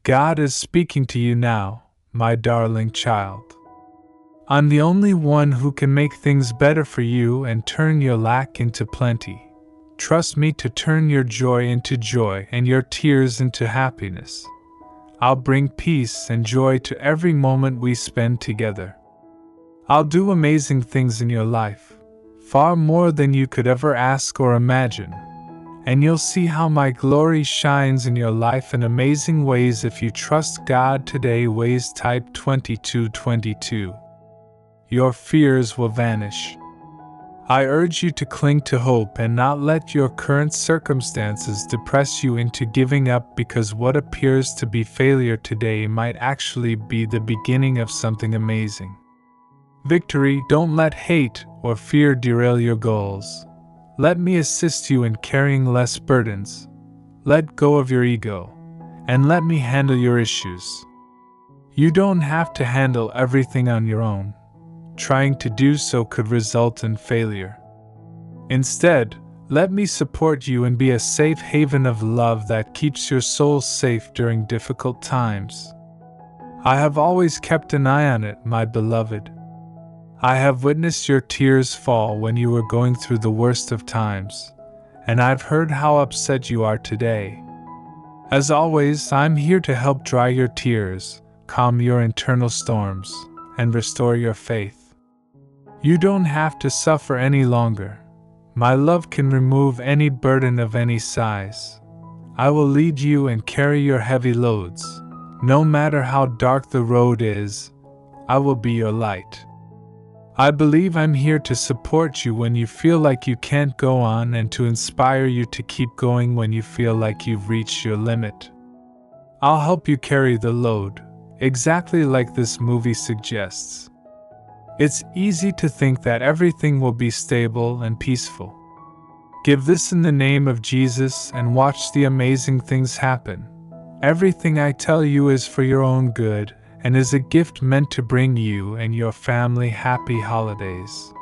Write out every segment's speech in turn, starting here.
God is speaking to you now, my darling child. I'm the only one who can make things better for you and turn your lack into plenty. Trust me to turn your joy into joy and your tears into happiness. I'll bring peace and joy to every moment we spend together. I'll do amazing things in your life, far more than you could ever ask or imagine. And you'll see how my glory shines in your life in amazing ways if you trust God today. Ways type 2222. Your fears will vanish. I urge you to cling to hope and not let your current circumstances depress you into giving up, because what appears to be failure today might actually be the beginning of something amazing. Victory. Don't let hate or fear derail your goals. Let me assist you in carrying less burdens. Let go of your ego, and let me handle your issues. You don't have to handle everything on your own. Trying to do so could result in failure. Instead, let me support you and be a safe haven of love that keeps your soul safe during difficult times. I have always kept an eye on it, my beloved. I have witnessed your tears fall when you were going through the worst of times, and I've heard how upset you are today. As always, I'm here to help dry your tears, calm your internal storms, and restore your faith. You don't have to suffer any longer. My love can remove any burden of any size. I will lead you and carry your heavy loads. No matter how dark the road is, I will be your light. I believe I'm here to support you when you feel like you can't go on, and to inspire you to keep going when you feel like you've reached your limit. I'll help you carry the load, exactly like this movie suggests. It's easy to think that everything will be stable and peaceful. Give this in the name of Jesus and watch the amazing things happen. Everything I tell you is for your own good and is a gift meant to bring you and your family happy holidays.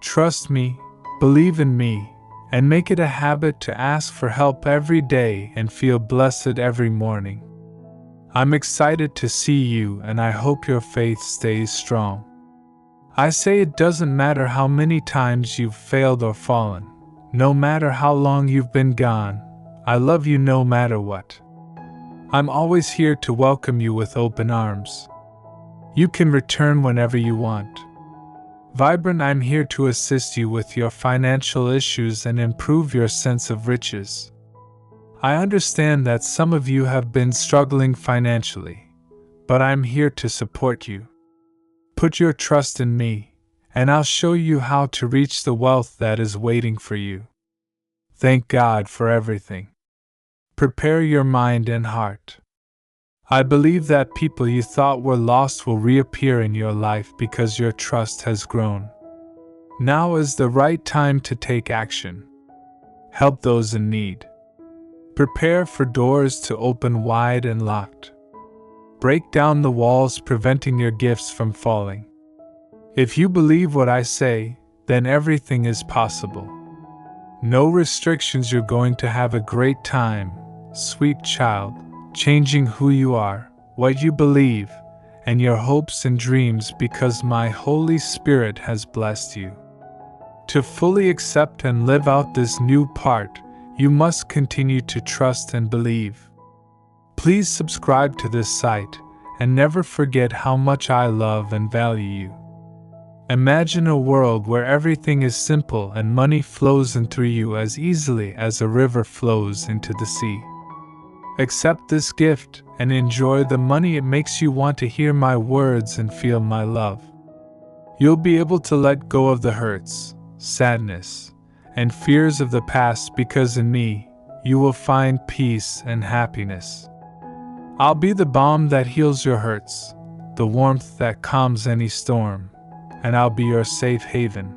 Trust me, believe in me, and make it a habit to ask for help every day and feel blessed every morning. I'm excited to see you, and I hope your faith stays strong. I say it doesn't matter how many times you've failed or fallen, no matter how long you've been gone, I love you no matter what. I'm always here to welcome you with open arms. You can return whenever you want. Vibrant, I'm here to assist you with your financial issues and improve your sense of riches. I understand that some of you have been struggling financially, but I'm here to support you. Put your trust in me, and I'll show you how to reach the wealth that is waiting for you. Thank God for everything. Prepare your mind and heart. I believe that people you thought were lost will reappear in your life because your trust has grown. Now is the right time to take action. Help those in need. Prepare for doors to open wide and locked. Break down the walls preventing your gifts from falling. If you believe what I say, then everything is possible. No restrictions. You're going to have a great time, sweet child, changing who you are, what you believe, and your hopes and dreams, because my Holy Spirit has blessed you. To fully accept and live out this new part, you must continue to trust and believe. Please subscribe to this site, and never forget how much I love and value you. Imagine a world where everything is simple and money flows in through you as easily as a river flows into the sea. Accept this gift and enjoy the money. It makes you want to hear my words and feel my love. You'll be able to let go of the hurts, sadness, and fears of the past, because in me, you will find peace and happiness. I'll be the balm that heals your hurts, the warmth that calms any storm, and I'll be your safe haven.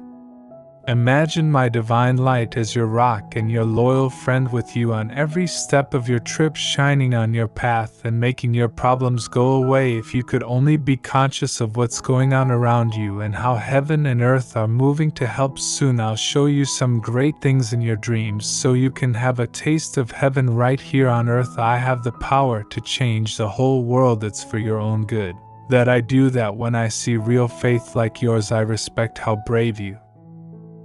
Imagine my divine light as your rock and your loyal friend with you on every step of your trip, shining on your path and making your problems go away. If you could only be conscious of what's going on around you and how heaven and earth are moving to help. Soon I'll show you some great things in your dreams so you can have a taste of heaven right here on earth. I have the power to change the whole world. It's for your own good that I do that. When I see real faith like yours, I respect how brave you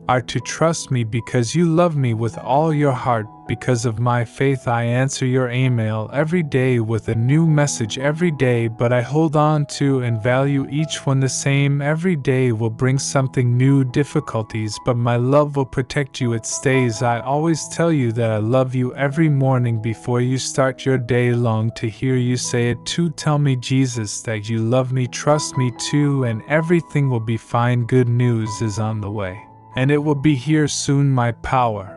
are to trust me because you love me with all your heart. Because of my faith, I answer your email every day with a new message every day, but I hold on to and value each one the same. Every day will bring something new, difficulties, but my love will protect you. It stays. I always tell you that I love you every morning before you start your day. Long to hear you say it too. Tell me, Jesus, that you love me. Trust me too, and everything will be fine. Good news is on the way, and it will be here soon. My power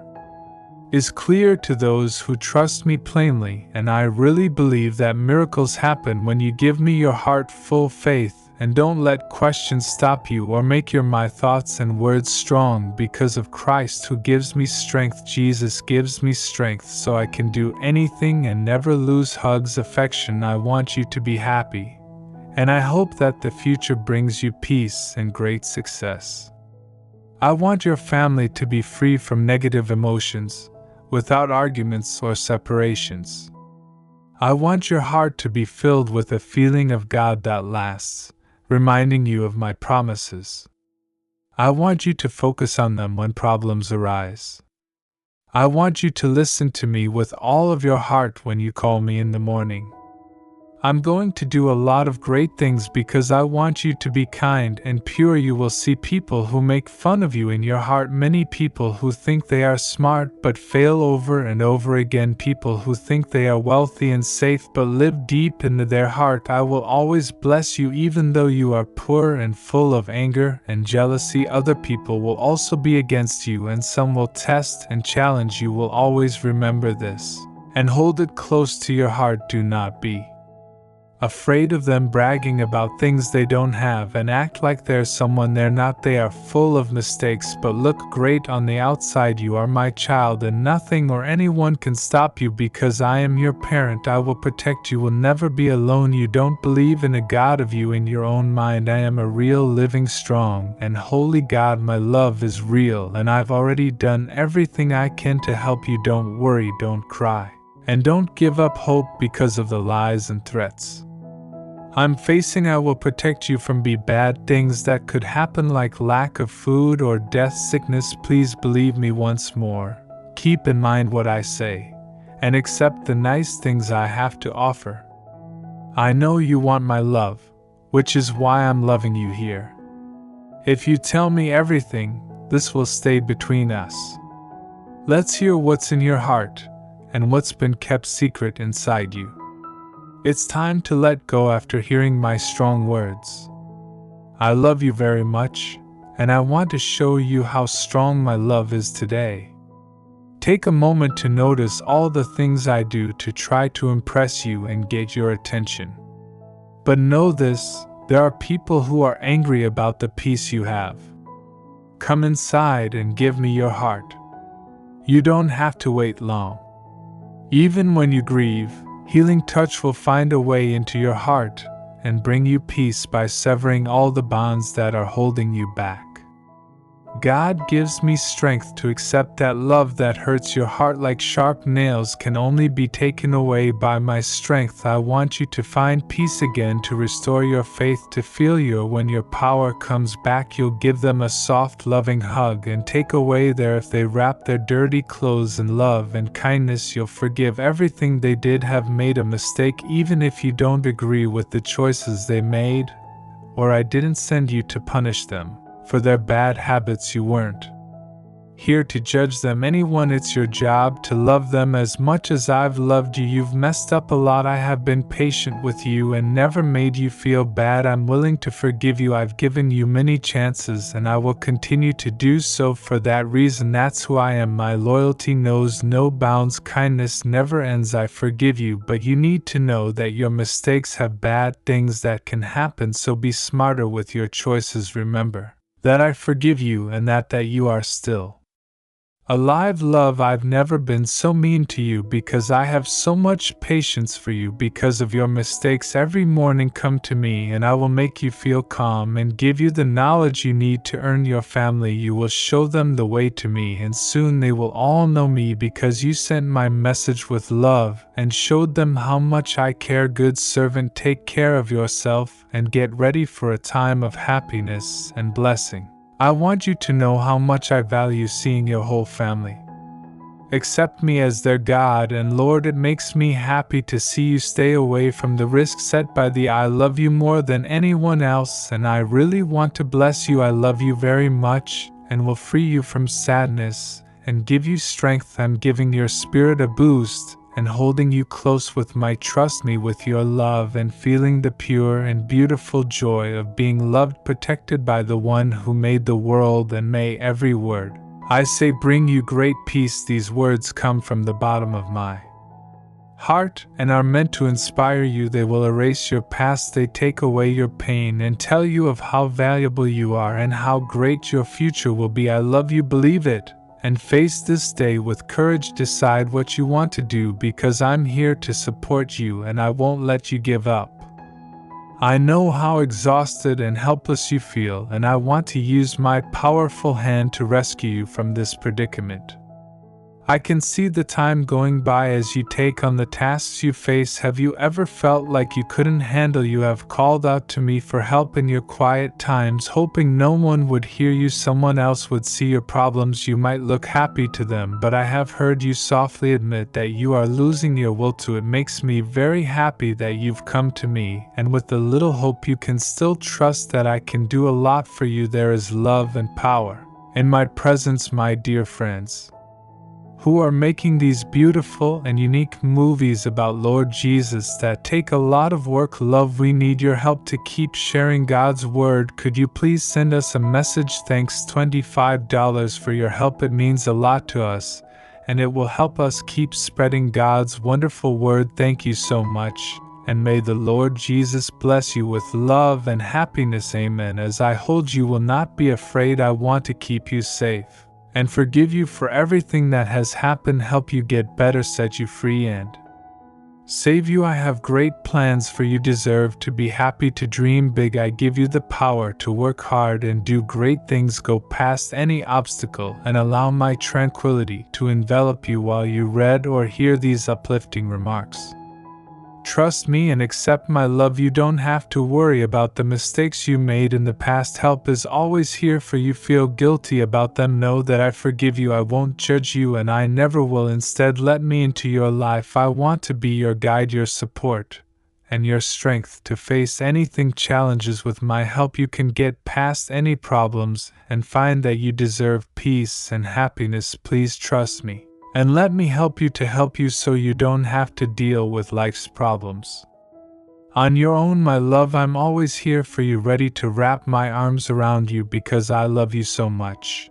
is clear to those who trust me plainly, and I really believe that miracles happen when you give me your heart. Full faith, and don't let questions stop you or make my thoughts and words strong. Because of Christ who gives me strength, Jesus gives me strength so I can do anything and never lose. Hugs, affection. I want you to be happy, and I hope that the future brings you peace and great success. I want your family to be free from negative emotions, without arguments or separations. I want your heart to be filled with a feeling of God that lasts, reminding you of my promises. I want you to focus on them when problems arise. I want you to listen to me with all of your heart when you call me in the morning. I'm going to do a lot of great things because I want you to be kind and pure. You will see people who make fun of you in your heart, many people who think they are smart but fail over and over again, people who think they are wealthy and safe but live deep into their heart. I will always bless you even though you are poor and full of anger and jealousy. Other people will also be against you, and some will test and challenge you. Will always remember this and hold it close to your heart. Do not be afraid of them bragging about things they don't have and act like they're someone they're not. They are full of mistakes but look great on the outside. You are my child, and nothing or anyone can stop you because I am your parent. I will protect you, will never be alone. You don't believe in a God of you in your own mind. I am a real, living, strong, and holy God. My love is real, and I've already done everything I can to help you. Don't worry, don't cry, and don't give up hope because of the lies and threats I'm facing. I will protect you from bad things that could happen, like lack of food or death, sickness. Please believe me once more. Keep in mind what I say, and accept the nice things I have to offer. I know you want my love, which is why I'm loving you here. If you tell me everything, this will stay between us. Let's hear what's in your heart, and what's been kept secret inside you. It's time to let go after hearing my strong words. I love you very much, and I want to show you how strong my love is today. Take a moment to notice all the things I do to try to impress you and get your attention. But know this, there are people who are angry about the peace you have. Come inside and give me your heart. You don't have to wait long. Even when you grieve, healing touch will find a way into your heart and bring you peace by severing all the bonds that are holding you back. God gives me strength to accept that love that hurts your heart like sharp nails can only be taken away by my strength. I want you to find peace again, to restore your faith, to feel your. When your power comes back, you'll give them a soft, loving hug and take away if they wrap their dirty clothes in love and kindness. You'll forgive everything they did. Have made a mistake, even if you don't agree with the choices they made, or I didn't send you to punish them for their bad habits. You weren't here to judge them. It's your job to love them as much as I've loved you. You've messed up a lot. I have been patient with you and never made you feel bad. I'm willing to forgive you. I've given you many chances, and I will continue to do so. For that reason, that's who I am. My loyalty knows no bounds. Kindness never ends. I forgive you, but you need to know that your mistakes have bad things that can happen, so be smarter with your choices. Remember, that I forgive you and that you are still alive. Love, I've never been so mean to you because I have so much patience for you because of your mistakes. Every morning come to me and I will make you feel calm and give you the knowledge you need to earn your family. You will show them the way to me and soon they will all know me because you sent my message with love and showed them how much I care. Good servant, take care of yourself and get ready for a time of happiness and blessing. I want you to know how much I value seeing your whole family accept me as their God and Lord. It makes me happy to see you stay away from the risk set by the I love you more than anyone else, and I really want to bless you. I love you very much and will free you from sadness and give you strength. I'm giving your spirit a boost and holding you close with my trust me with your love and feeling the pure and beautiful joy of being loved, protected by the one who made the world. And may every word I say bring you great peace. These words come from the bottom of my heart and are meant to inspire you. They will erase your past, they take away your pain and tell you of how valuable you are and how great your future will be. I love you, believe it, and face this day with courage. Decide what you want to do because I'm here to support you and I won't let you give up. I know how exhausted and helpless you feel, and I want to use my powerful hand to rescue you from this predicament. I can see the time going by as you take on the tasks you face. Have you ever felt like you couldn't handle? You have called out to me for help in your quiet times, hoping no one would hear you, someone else would see your problems. You might look happy to them, but I have heard you softly admit that you are losing your will to. It makes me very happy that you've come to me, and with a little hope you can still trust that I can do a lot for you. There is love and power in my presence, my dear friends who are making these beautiful and unique movies about Lord Jesus that take a lot of work. Love, we need your help to keep sharing God's word. Could you please send us a message? Thanks, $25 for your help. It means a lot to us, and it will help us keep spreading God's wonderful word. Thank you so much, and may the Lord Jesus bless you with love and happiness. Amen. As I hold you, will not be afraid. I want to keep you safe and forgive you for everything that has happened, help you get better, set you free, and save you. I have great plans for you. Deserve to be happy, to dream big. I give you the power to work hard and do great things. Go past any obstacle and allow my tranquility to envelop you while you read or hear these uplifting remarks. Trust me and accept my love. You don't have to worry about the mistakes you made in the past. Help is always here for you. Feel guilty about them. Know that I forgive you. I won't judge you and I never will. Instead, let me into your life. I want to be your guide, your support, and your strength to face anything challenges. With my help you can get past any problems and find that you deserve peace and happiness. Please trust me and let me help you so you don't have to deal with life's problems on your own. My love, I'm always here for you, ready to wrap my arms around you because I love you so much.